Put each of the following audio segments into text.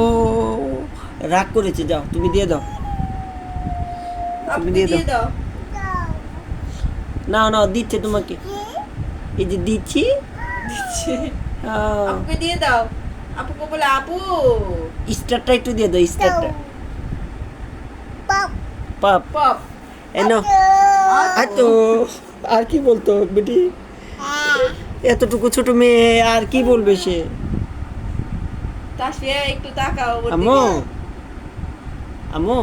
ও রাগ করেছে, যাও তুমি দিয়ে দাও, তুমি দিয়ে দাও। না না দিচ্ছে তোমাকে, এই যে দিচ্ছি। আপুকে দিয়ে দাও, আপুকে বলে আপু স্টারটা একটু দিয়ে দাও, স্টারটা। পাপ পপ। এনো তো আর কি বলতো বেটি, এতটুকু ছোট মেয়ে আর কি বলবে সে। তাসফিয়া একটু তাকাও ওর আম্মু দিকে। আম্মু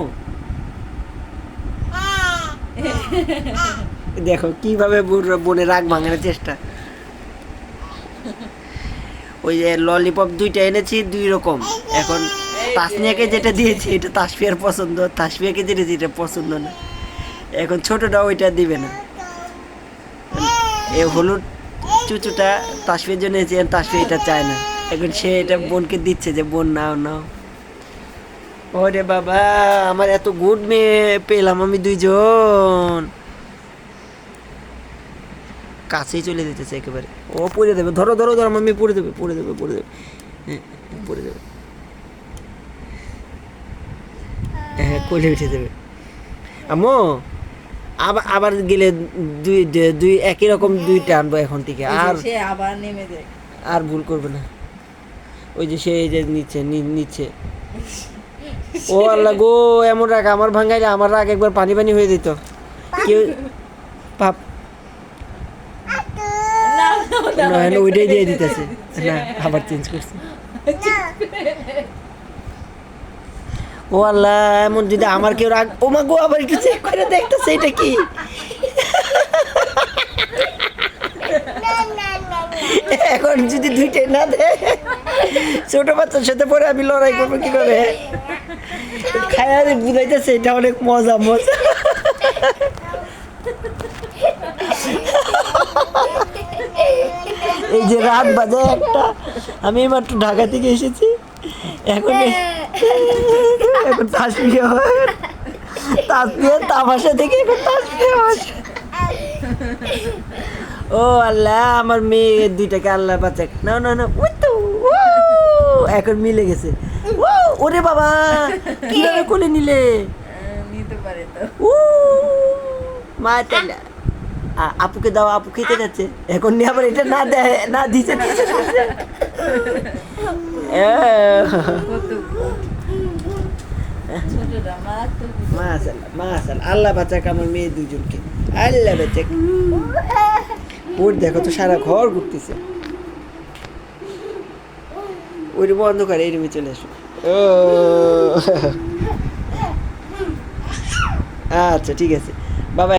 দেখো কিভাবে বোনে রাগ ভাঙানোর চেষ্টা। ওই যে ললিপপ দুইটা এনেছি দুই রকম, এখন তাসনিয়াকে যেটা দিয়েছি এটা তাসফিয়ার পছন্দ, তাসফিয়াকে যেটা দিয়েছি এটা পছন্দ না, এখন ছোটটা ওইটা দিবে না। এই হলুদ চুচুটা তাসফিয়ার জন্য এনেছি, তাসফিয়া এটা চায় না, এখন সে এটা বোনকে দিচ্ছে যে বোন নাও নাও। ওরে বাবা, আমার এত গুড মেয়ে পেলাম আমি দুইজন। কাছেই চলে যেতেছে একেবারে, ও পড়ে দেবে, ধরো ধরো ধরো মাম্মি, পড়ে দেবে পড়ে দেবে পড়ে দেবে, হ্যাঁ পড়ে দেবে, হ্যাঁ কোলে উঠে দেবে। আম্মু আবার আবার গেলে দুই দুই একই রকম দুইটা আনবো এখন থেকে, আর সে আবার নেমে যায়। আর ভুল করবে না। ওই যে সে এই যে নিচ্ছে নিচ্ছে, ও আল্লাহ গো, এমন রাগ আমার ভাঙাইলে আমার রাগ একবার পানি পানি হয়ে যেত। কেউ পাপ না ওইটাই দিয়ে দিতেছে না, আবার চেঞ্জ করছে। ও আল্লাহ, এমন যদি আমার কেউ রাগ, ও মা গো, আবার একটু চেক করে দেখতেছে এটা কি। এখন যদি দুইটাই না দেয়, ছোট বাচ্চার সাথে পরে আমি লড়াই করবো কি করে। খায়া বুঝাইতেছে এটা অনেক মজা মজা। এই যে রাত বাজে একটা, আমি মাত্র ঢাকা থেকে এসেছি, এখন এখন তাসফিয়া তাসফিয়া তামাশা থেকে এখন তাসফিয়া। ও আল্লাহ, আমার মেয়ে দুইটাকে আল্লাহ বাঁচাক। না না না, ওই তো এখন মিলে গেছে। ওরে বাবা, কিভাবে কোলে নিলে, নিতে পারে তো। মাশাআল্লাহ। আপুকে দাও, আপু খেতে যাচ্ছে, এখন নিয়ে আবার এটা না দেয় না দিছে মাশাআল্লাহ মাশাআল্লাহ, আল্লাহ বাঁচাক আমার মেয়ে দুজনকে, আল্লাহ বাঁচাক। ওর দেখো তো সারা ঘর ঘুরতেছে, ওই রুম অন্ধকার, এই রুমে চলে আসো। ও আচ্ছা ঠিক আছে।